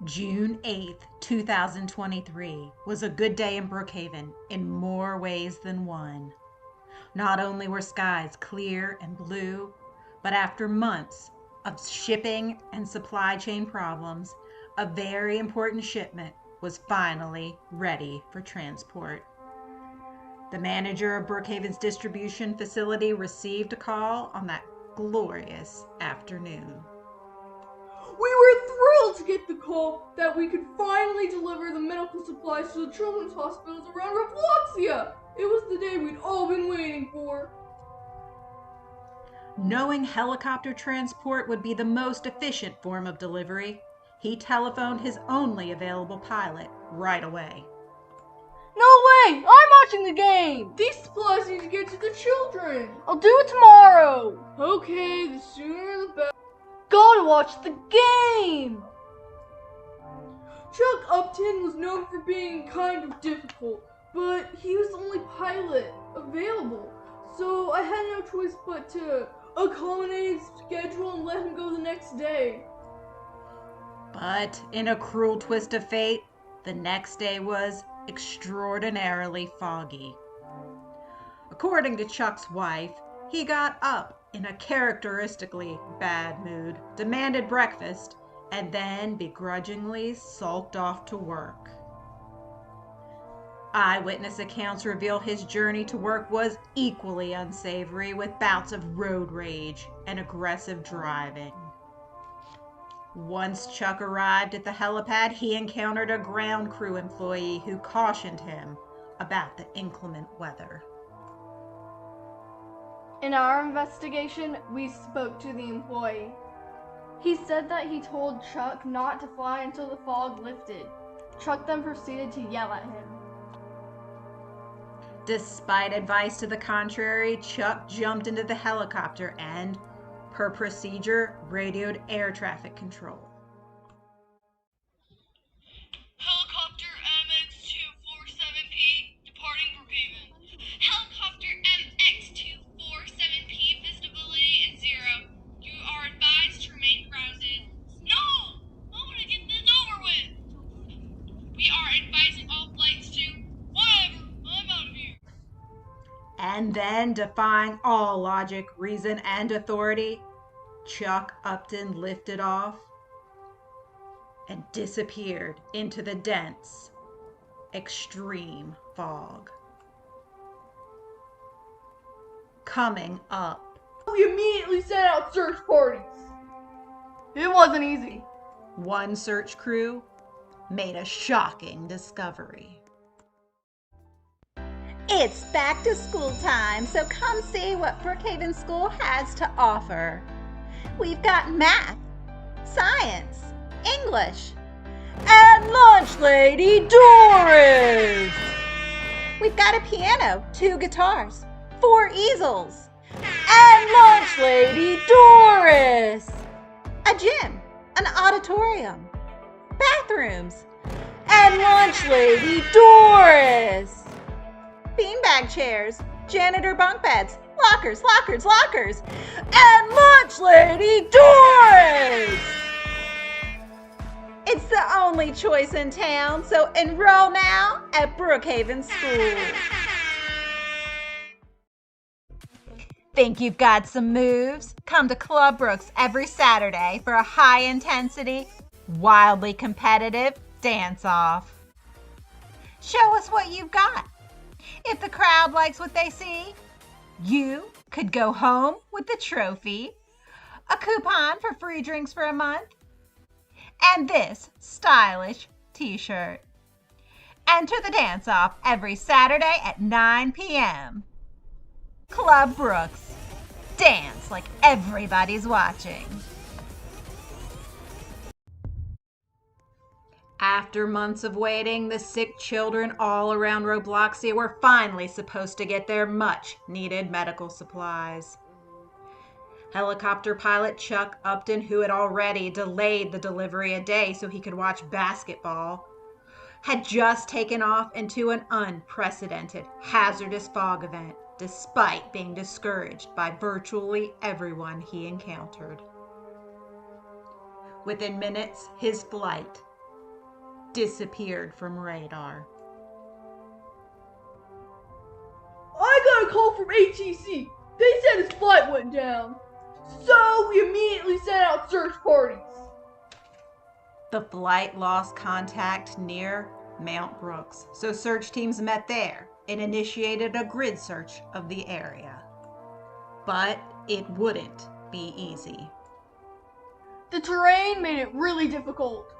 June 8th, 2023 was a good day in Brookhaven in more ways than one. Not only were skies clear and blue, but after months of shipping and supply chain problems, a very important shipment was finally ready for transport. The manager of Brookhaven's distribution facility received a call on that glorious afternoon. We were thrilled to get the call that we could finally deliver the medical supplies to the children's hospitals around Robloxia. It was the day we'd all been waiting for. Knowing helicopter transport would be the most efficient form of delivery, he telephoned his only available pilot right away. No way! I'm watching the game! These supplies need to get to the children. I'll do it tomorrow! Okay, the sooner the better. Gotta watch the game! Chuck Upton was known for being kind of difficult, but he was the only pilot available, so I had no choice but to accommodate his schedule and let him go the next day. But in a cruel twist of fate, the next day was extraordinarily foggy. According to Chuck's wife, he got up in a characteristically bad mood, demanded breakfast, and then begrudgingly sulked off to work. Eyewitness accounts reveal his journey to work was equally unsavory, with bouts of road rage and aggressive driving. Once Chuck arrived at the helipad, he encountered a ground crew employee who cautioned him about the inclement weather. In our investigation, we spoke to the employee. He said that he told Chuck not to fly until the fog lifted. Chuck then proceeded to yell at him. Despite advice to the contrary, Chuck jumped into the helicopter and, per procedure, radioed air traffic control. Helicopter MX247P departing Brookhaven. Helicopter MX247P visibility is 0. You are advised to remain grounded. No! I want to get this over with. We are advising all flights to whatever. I'm out of here. And then, defying all logic, reason, and authority, Chuck Upton lifted off and disappeared into the dense, extreme fog. Coming up, We immediately sent out search parties. It wasn't easy. one search crew made a shocking discovery. It's back to school time, so come see what Brookhaven School has to offer. We've got math, science, English, and lunch lady Doris. We've got a piano, 2 guitars, 4 easels, and lunch lady Doris. A gym, an auditorium, bathrooms, and lunch lady Doris. Beanbag chairs, janitor bunk beds, lockers, and lunch lady Doris. It's the only choice in town, so enroll now at Brookhaven School. Think you've got some moves? Come to Club Brooks every Saturday for a high-intensity, wildly competitive dance-off. Show us what you've got. If the crowd likes what they see, you could go home with the trophy, a coupon for free drinks for a month, and this stylish t-shirt. Enter the dance-off every Saturday at 9 p.m. Club Brooks. Dance like everybody's watching. After months of waiting, the sick children all around Robloxia were finally supposed to get their much-needed medical supplies. Helicopter pilot Chuck Upton, who had already delayed the delivery a day so he could watch basketball, had just taken off into an unprecedented, hazardous fog event, despite being discouraged by virtually everyone he encountered. Within minutes, his flight disappeared from radar. I got a call from ATC. They said his flight went down. So we immediately sent out search parties. The flight lost contact near Mount Brooks, so search teams met there and initiated a grid search of the area. But it wouldn't be easy. The terrain made it really difficult.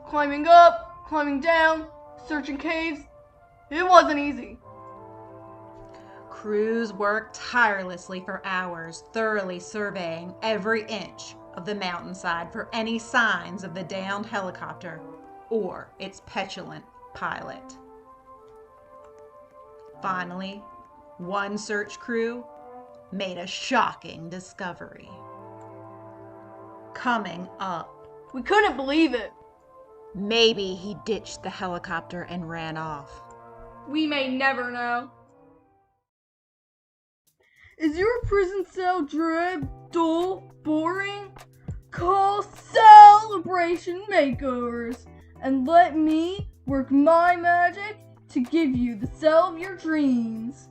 Climbing up, climbing down, searching caves, it wasn't easy. Crews worked tirelessly for hours, thoroughly surveying every inch of the mountainside for any signs of the downed helicopter or its petulant pilot. Finally, one search crew made a shocking discovery. Coming up, We couldn't believe it. maybe he ditched the helicopter and ran off. We may never know. Is your prison cell drab, dull, boring? Call Celebration Makeovers and let me work my magic to give you the cell of your dreams.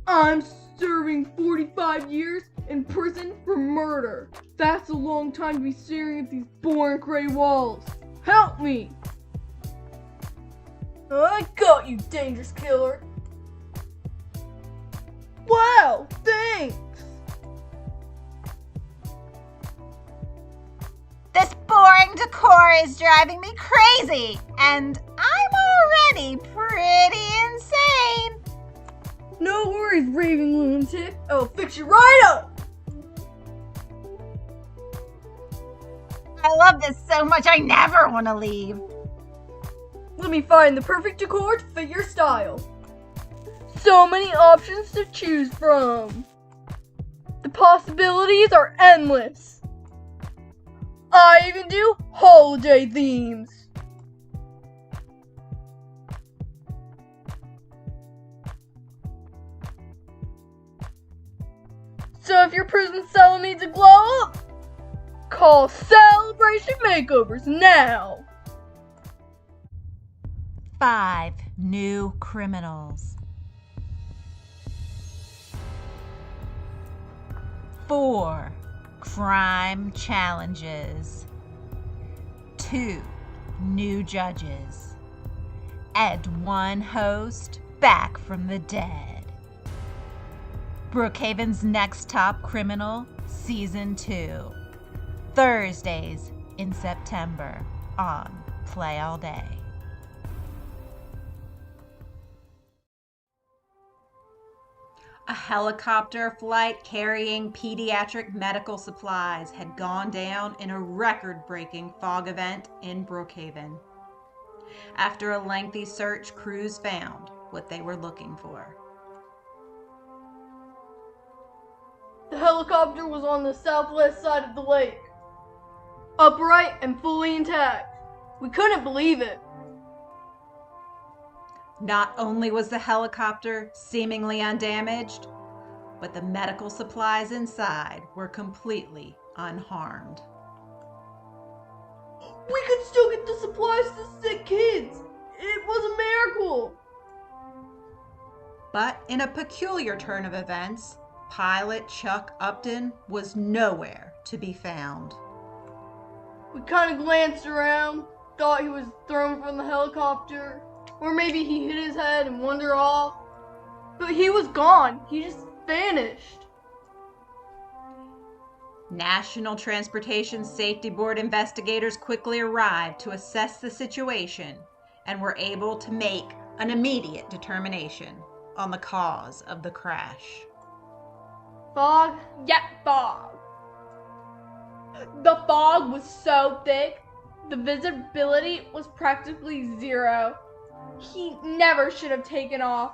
I'm serving 45 years in prison for murder. That's a long time to be staring at these boring gray walls. Help me! I got you, dangerous killer. Wow, thanks! This boring decor is driving me crazy, and I'm already pretty insane. No worries, raving lunatic. I'll fix you right up! I love this so much I never want to leave. Let me find the perfect decor to fit your style. So many options to choose from. The possibilities are endless. I even do holiday themes. So if your prison cell needs a glow up, call Celebration Makeovers now. 5 new criminals. 4 crime challenges. 2 new judges. And 1 host back from the dead. Brookhaven's Next Top Criminal, Season 2. Thursdays in September on Play All Day. A helicopter flight carrying pediatric medical supplies had gone down in a record-breaking fog event in Brookhaven. After a lengthy search, crews found what they were looking for. The helicopter was on the southwest side of the lake. Upright and fully intact. We couldn't believe it. Not only was the helicopter seemingly undamaged, but the medical supplies inside were completely unharmed. We could still get the supplies to sick kids. It was a miracle. But in a peculiar turn of events, pilot Chuck Upton was nowhere to be found. We kind of glanced around, thought he was thrown from the helicopter, or maybe he hit his head and wandered off. But he was gone. He just vanished. National Transportation Safety Board investigators quickly arrived to assess the situation and were able to make an immediate determination on the cause of the crash. Fog? Yeah, fog. The fog was so thick, the visibility was practically zero. He never should have taken off.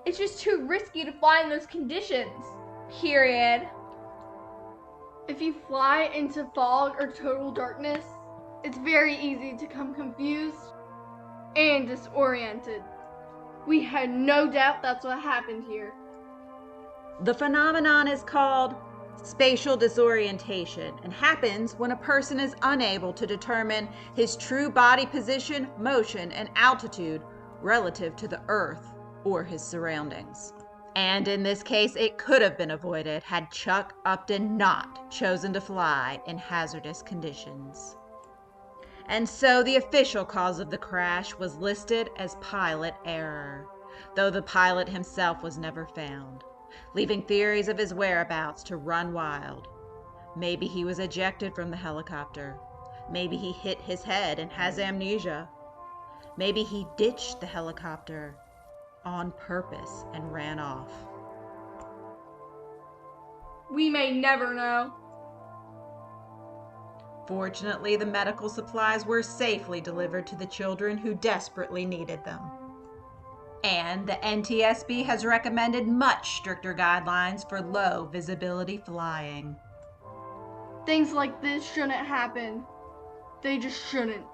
It's just too risky to fly in those conditions. Period. If you fly into fog or total darkness, it's very easy to become confused and disoriented. We had no doubt that's what happened here. The phenomenon is called spatial disorientation, and happens when a person is unable to determine his true body position, motion, and altitude relative to the earth or his surroundings. And in this case, it could have been avoided had Chuck Upton not chosen to fly in hazardous conditions. And so the official cause of the crash was listed as pilot error, though the pilot himself was never found, leaving theories of his whereabouts to run wild. Maybe he was ejected from the helicopter. Maybe he hit his head and has amnesia. Maybe he ditched the helicopter on purpose and ran off. We may never know. Fortunately, the medical supplies were safely delivered to the children who desperately needed them. And the NTSB has recommended much stricter guidelines for low visibility flying. Things like this shouldn't happen. They just shouldn't.